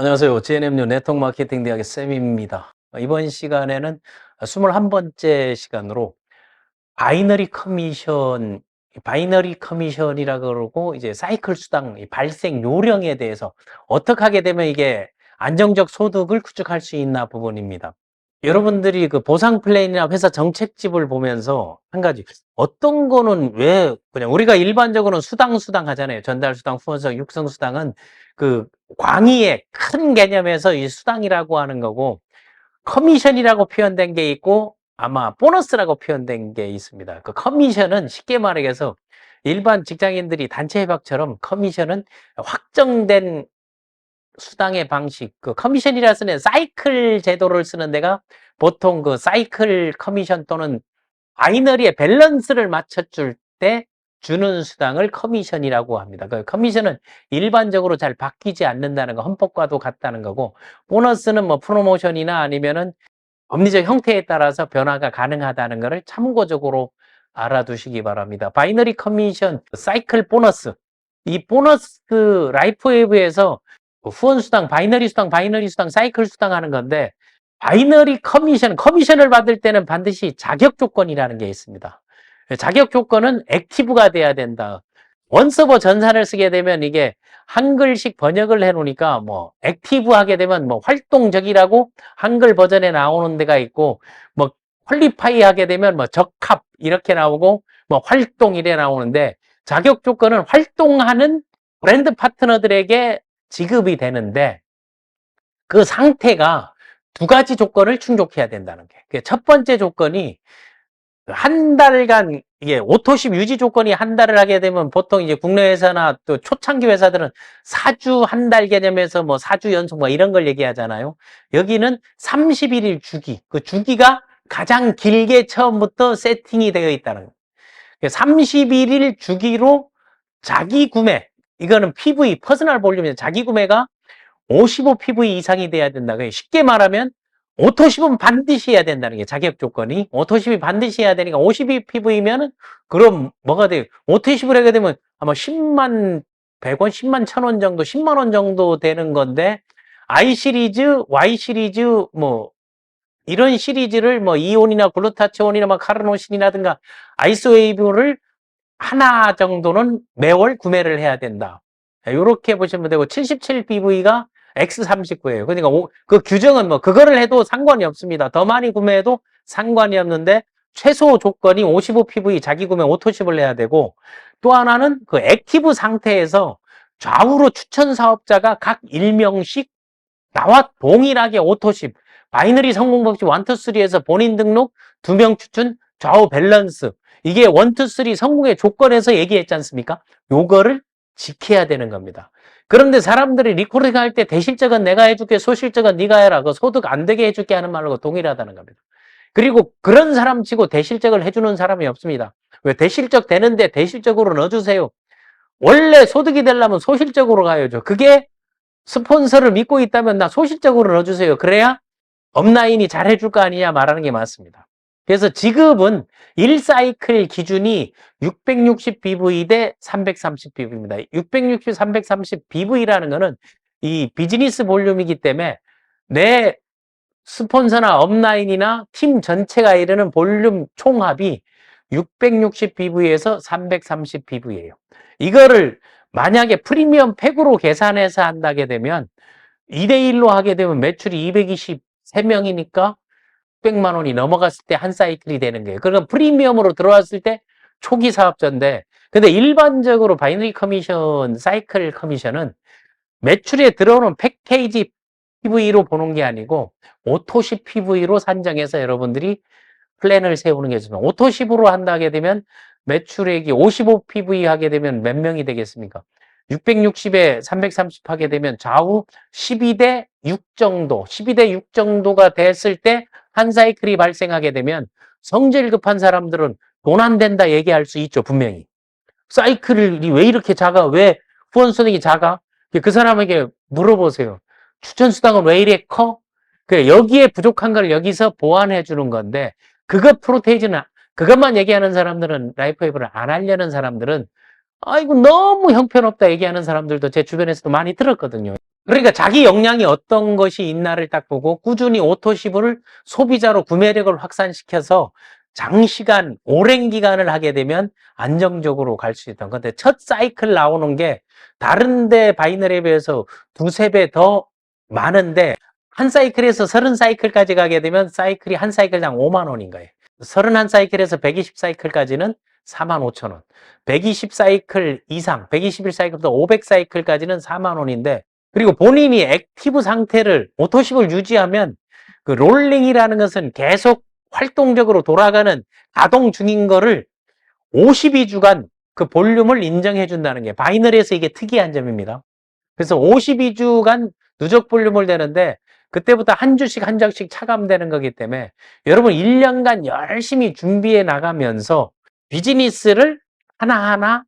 안녕하세요. GNM뉴 네트워크 마케팅 대학의 쌤입니다. 이번 시간에는 21번째 시간으로 바이너리 커미션이라 그러고 이제 사이클 수당 발생 요령에 대해서 어떻게 하게 되면 이게 안정적 소득을 구축할 수 있나 부분입니다. 여러분들이 그 보상 플랜이나 회사 정책집을 보면서 한 가지 어떤 거는 왜 그냥 우리가 일반적으로는 수당 하잖아요. 전달 수당, 후원성, 육성 수당은 그 광의의 큰 개념에서 이 수당이라고 하는 거고 커미션이라고 표현된 게 있고 아마 보너스라고 표현된 게 있습니다. 그 커미션은 쉽게 말해서 일반 직장인들이 단체 협약처럼 커미션은 확정된 수당의 방식, 그 커미션이라 쓰는 사이클 제도를 쓰는 데가 보통 그 사이클 커미션 또는 바이너리의 밸런스를 맞춰줄 때 주는 수당을 커미션이라고 합니다. 그 커미션은 일반적으로 잘 바뀌지 않는다는 거, 헌법과도 같다는 거고, 보너스는 뭐 프로모션이나 아니면은 법리적 형태에 따라서 변화가 가능하다는 것을 참고적으로 알아두시기 바랍니다. 바이너리 커미션, 사이클 보너스. 이 보너스 라이프웨이브에서 후원수당, 바이너리 수당, 사이클 수당 하는 건데, 바이너리 커미션을 받을 때는 반드시 자격 조건이라는 게 있습니다. 자격 조건은 액티브가 돼야 된다. 원서버 전산을 쓰게 되면 이게 한글식 번역을 해 놓으니까 뭐 액티브 하게 되면 뭐 활동적이라고 한글 버전에 나오는 데가 있고 뭐 퀄리파이 하게 되면 뭐 적합 이렇게 나오고 뭐 활동 이래 나오는데 자격 조건은 활동하는 브랜드 파트너들에게 지급이 되는데 그 상태가 두 가지 조건을 충족해야 된다는 게. 첫 번째 조건이 한 달간 이게 오토십 유지 조건이 한 달을 하게 되면 보통 이제 국내 회사나 또 초창기 회사들은 4주 한 달 개념에서 뭐 4주 연속 뭐 이런 걸 얘기하잖아요. 여기는 31일 주기. 그 주기가 가장 길게 처음부터 세팅이 되어 있다는 거예요. 31일 주기로 자기 구매. 이거는 PV, 퍼스널 볼륨이죠. 자기 구매가 55 PV 이상이 돼야 된다. 쉽게 말하면 오토십은 반드시 해야 된다는 게 자격 조건이. 오토십이 반드시 해야 되니까 52 PV면은 그럼 뭐가 돼요? 오토십을 하게 되면 아마 10만 100원, 10만 1,000원 정도, 10만 원 정도 되는 건데 I 시리즈, Y 시리즈 뭐 이런 시리즈를 뭐 이온이나 글루타치온이나 뭐 카르노신이라든가 아이소웨이브를 하나 정도는 매월 구매를 해야 된다. 이렇게 보시면 되고 77PV가 X39예요. 그러니까 그 규정은 뭐 그거를 해도 상관이 없습니다. 더 많이 구매해도 상관이 없는데 최소 조건이 55PV 자기 구매 오토십을 해야 되고 또 하나는 그 액티브 상태에서 좌우로 추천 사업자가 각 1명씩 나와 동일하게 오토십 바이너리 성공 법칙 1, 2, 3에서 본인 등록 2명 추천 좌우 밸런스 이게 1, 2, 3 성공의 조건에서 얘기했지 않습니까? 요거를 지켜야 되는 겁니다. 그런데 사람들이 리코딩 할 때 대실적은 내가 해줄게 소실적은 네가 해라 그 소득 안 되게 해줄게 하는 말과 동일하다는 겁니다. 그리고 그런 사람 치고 대실적을 해주는 사람이 없습니다. 왜 대실적 되는데 대실적으로 넣어주세요. 원래 소득이 되려면 소실적으로 가야죠. 그게 스폰서를 믿고 있다면 나 소실적으로 넣어주세요. 그래야 업라인이 잘 해줄 거 아니냐 말하는 게 맞습니다. 그래서 지급은 1사이클 기준이 660BV 대 330BV입니다. 660, 330BV라는 거는 이 비즈니스 볼륨이기 때문에 내 스폰서나 업라인이나 팀 전체가 이르는 볼륨 총합이 660BV에서 330BV예요. 이거를 만약에 프리미엄 팩으로 계산해서 한다게 되면 2대1로 하게 되면 매출이 223명이니까 600만 원이 넘어갔을 때 한 사이클이 되는 거예요. 그러면 프리미엄으로 들어왔을 때 초기 사업자인데 근데 일반적으로 바이너리 커미션, 사이클 커미션은 매출에 들어오는 패키지 PV로 보는 게 아니고 오토십 PV로 산정해서 여러분들이 플랜을 세우는 게 좋습니다. 오토십으로 한다게 되면 매출액이 55 PV 하게 되면 몇 명이 되겠습니까? 660에 330 하게 되면 좌우 12대 6 정도, 12대 6 정도가 됐을 때 한 사이클이 발생하게 되면 성질 급한 사람들은 돈 안 된다 얘기할 수 있죠, 분명히. 사이클이 왜 이렇게 작아? 왜 후원 수익이 작아? 그 사람에게 물어보세요. 추천 수당은 왜 이래 커? 여기에 부족한 걸 여기서 보완해 주는 건데 그것 프로테이지는 그것만 얘기하는 사람들은 라이프웨이브를 안 하려는 사람들은 아이고 너무 형편없다 얘기하는 사람들도 제 주변에서도 많이 들었거든요. 그러니까 자기 역량이 어떤 것이 있나를 딱 보고 꾸준히 오토시브를 소비자로 구매력을 확산시켜서 장시간 오랜 기간을 하게 되면 안정적으로 갈 수 있던 건데, 첫 사이클 나오는 게 다른 데 바이너리에 비해서 두세 배 더 많은데, 한 사이클에서 30사이클까지 가게 되면 사이클이 한 사이클당 5만 원인 거예요. 31사이클에서 120사이클까지는 4만 5천 원, 120사이클 이상 121사이클부터 500사이클까지는 4만 원인데, 그리고 본인이 액티브 상태를 오토십을 유지하면, 그 롤링이라는 것은 계속 활동적으로 돌아가는 가동 중인 거를 52주간 그 볼륨을 인정해 준다는 게 바이너리에서 이게 특이한 점입니다. 그래서 52주간 누적 볼륨을 되는데, 그때부터 한 주씩 한 장씩 차감되는 거기 때문에 여러분 1년간 열심히 준비해 나가면서 비즈니스를 하나하나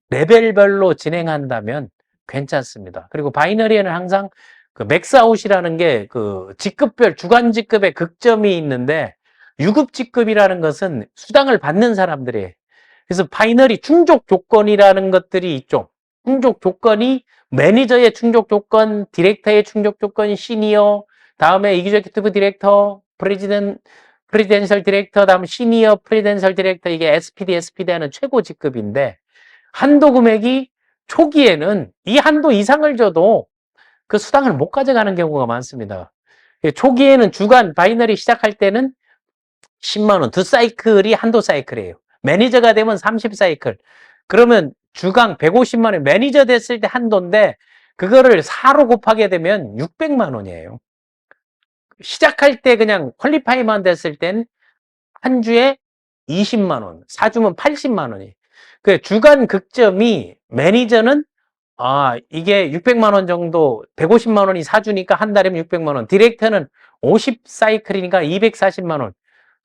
레벨별로 진행한다면 괜찮습니다. 그리고 바이너리에는 항상 그 맥스아웃이라는 게 그 직급별 주간 직급의 극점이 있는데, 유급 직급이라는 것은 수당을 받는 사람들이에요. 그래서 바이너리 충족 조건이라는 것들이 있죠. 충족 조건이 매니저의 충족 조건, 디렉터의 충족 조건, 시니어, 다음에 이규제큐티브 디렉터, 프레지덴셜 디렉터, 다음 시니어 프레지덴셜 디렉터, 이게 SPD 하는 최고 직급인데, 한도 금액이 초기에는 이 한도 이상을 줘도 그 수당을 못 가져가는 경우가 많습니다. 초기에는 주간 바이너리 시작할 때는 10만 원, 두 사이클이 한도 사이클이에요. 매니저가 되면 30사이클. 그러면 주간 150만 원, 매니저 됐을 때 한도인데, 그거를 4로 곱하게 되면 600만 원이에요. 시작할 때 그냥 퀄리파이만 됐을 땐 한 주에 20만 원, 4주면 80만 원이. 그 주간 극점이 매니저는 이게 600만 원 정도, 150만 원이 4주니까 한 달이면 600만 원. 디렉터는 50사이클이니까 240만 원.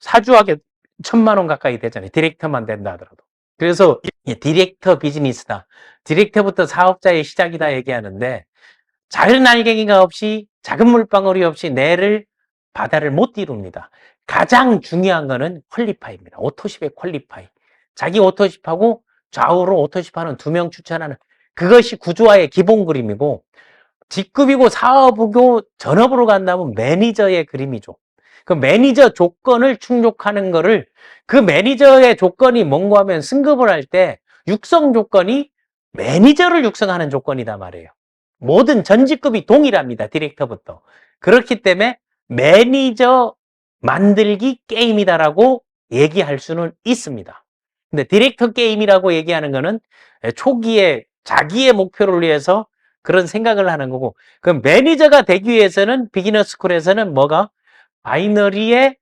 4주하게 1000만 원 가까이 되잖아요. 디렉터만 된다 하더라도. 그래서 디렉터 비즈니스다. 디렉터부터 사업자의 시작이다 얘기하는데, 작은 알갱이가 없이, 작은 물방울이 없이 내를 바다를 못 이룹니다. 가장 중요한 거는 퀄리파이입니다. 오토십의 퀄리파이. 자기 오토십하고 좌우로 오토십하는 2명 추천하는, 그것이 구조화의 기본 그림이고, 직급이고 사업이고 전업으로 간다면 매니저의 그림이죠. 그 매니저 조건을 충족하는 거를, 그 매니저의 조건이 뭔가 하면 승급을 할 때 육성 조건이 매니저를 육성하는 조건이다 말이에요. 모든 전 직급이 동일합니다. 디렉터부터. 그렇기 때문에 매니저 만들기 게임이다라고 얘기할 수는 있습니다. 근데 디렉터 게임이라고 얘기하는 거는 초기에 자기의 목표를 위해서 그런 생각을 하는 거고, 그럼 매니저가 되기 위해서는 비기너 스쿨에서는 뭐가, 바이너리의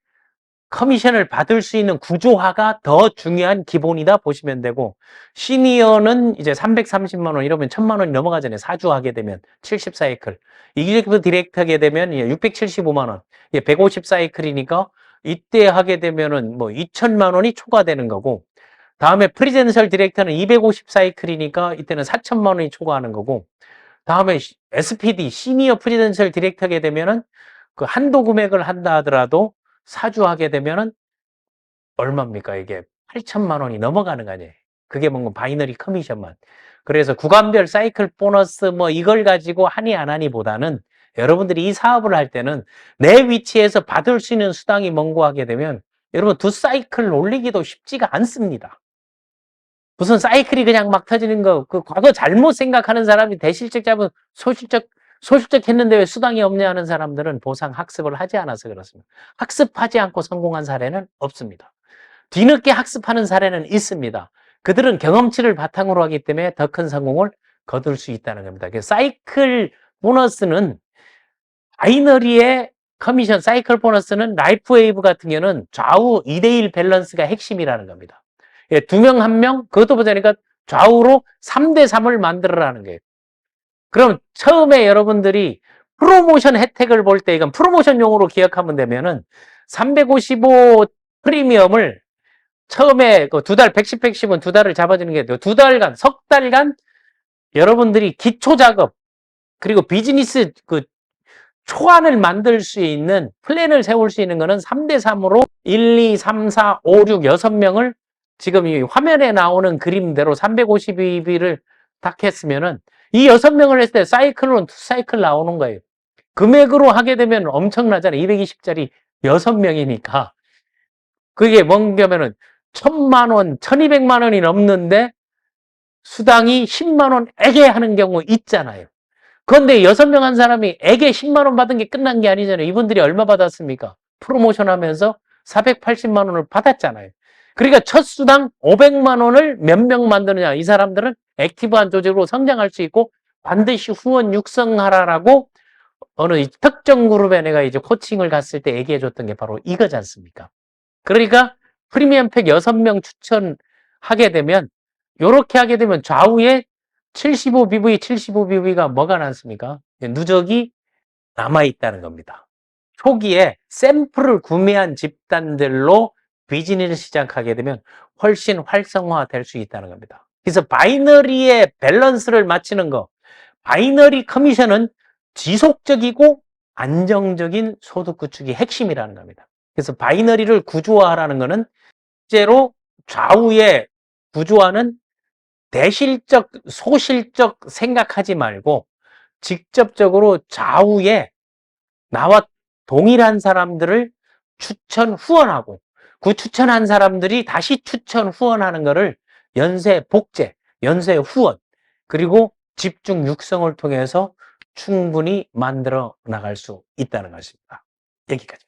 커미션을 받을 수 있는 구조화가 더 중요한 기본이다 보시면 되고, 시니어는 이제 330만 원 이러면 1000만 원이 넘어가잖아요. 4주 하게 되면 70사이클. 이규제큐티브 디렉터 하게 되면 675만 원. 150사이클이니까 이때 하게 되면은 뭐 2000만 원이 초과되는 거고, 다음에 프리젠셜 디렉터는 250사이클이니까 이때는 4000만 원이 초과하는 거고, 다음에 SPD 시니어 프리젠셜 디렉터 하게 되면은 그 한도 금액을 한다 하더라도 4주 하게 되면은 얼마입니까? 이게 8천만 원이 넘어가는 거 아니에요. 그게 뭔가 바이너리 커미션만. 그래서 구간별 사이클 보너스 뭐 이걸 가지고 하니 안 하니 보다는, 여러분들이 이 사업을 할 때는 내 위치에서 받을 수 있는 수당이 뭔고 하게 되면, 여러분 두 사이클 올리기도 쉽지가 않습니다. 무슨 사이클이 그냥 막 터지는 거, 그 과거 잘못 생각하는 사람이 대실적 잡은 소실적 했는데 왜 수당이 없냐 하는 사람들은 보상 학습을 하지 않아서 그렇습니다. 학습하지 않고 성공한 사례는 없습니다. 뒤늦게 학습하는 사례는 있습니다. 그들은 경험치를 바탕으로 하기 때문에 더 큰 성공을 거둘 수 있다는 겁니다. 그래서 사이클 보너스는, 바이너리의 커미션 사이클 보너스는 라이프 웨이브 같은 경우는 좌우 2대1 밸런스가 핵심이라는 겁니다. 예, 2명, 1명, 그것도 보자니까 좌우로 3대3을 만들어라는 거예요. 그럼 처음에 여러분들이 프로모션 혜택을 볼 때, 이건 프로모션 용어로 기억하면 되면은 355 프리미엄을 처음에 그 2달, 110, 110은 2달을 잡아주는 게 돼요. 2달간, 석 달간 여러분들이 기초 작업, 그리고 비즈니스 그 초안을 만들 수 있는 플랜을 세울 수 있는 거는 3대3으로 1, 2, 3, 4, 5, 6, 6명을 지금 이 화면에 나오는 그림대로 352비를 딱 했으면은, 이 6명을 했을 때 사이클론 2사이클 나오는 거예요. 금액으로 하게 되면 엄청나잖아요. 220짜리 6명이니까. 그게 뭔가면은 1000만 원, 1200만 원이 넘는데 수당이 10만 원에게 하는 경우 있잖아요. 그런데 6명 한 사람이 에게 10만 원 받은 게 끝난 게 아니잖아요. 이분들이 얼마 받았습니까? 프로모션 하면서 480만 원을 받았잖아요. 그러니까 첫 수당 500만 원을 몇 명 만드느냐. 이 사람들은 액티브한 조직으로 성장할 수 있고 반드시 후원 육성하라라고 어느 특정 그룹에 내가 이제 코칭을 갔을 때 얘기해 줬던 게 바로 이거지 않습니까? 그러니까 프리미엄 팩 6명 추천하게 되면 요렇게 하게 되면 좌우에 75BV, 75BV가 뭐가 남습니까? 누적이 남아있다는 겁니다. 초기에 샘플을 구매한 집단들로 비즈니스를 시작하게 되면 훨씬 활성화될 수 있다는 겁니다. 그래서 바이너리의 밸런스를 맞추는 거, 바이너리 커미션은 지속적이고 안정적인 소득 구축이 핵심이라는 겁니다. 그래서 바이너리를 구조화하라는 것은 실제로 좌우에 구조화는 대실적, 소실적 생각하지 말고 직접적으로 좌우에 나와 동일한 사람들을 추천 후원하고 그 추천한 사람들이 다시 추천 후원하는 것을 연쇄 복제, 연쇄 후원 그리고 집중 육성을 통해서 충분히 만들어 나갈 수 있다는 것입니다. 여기까지.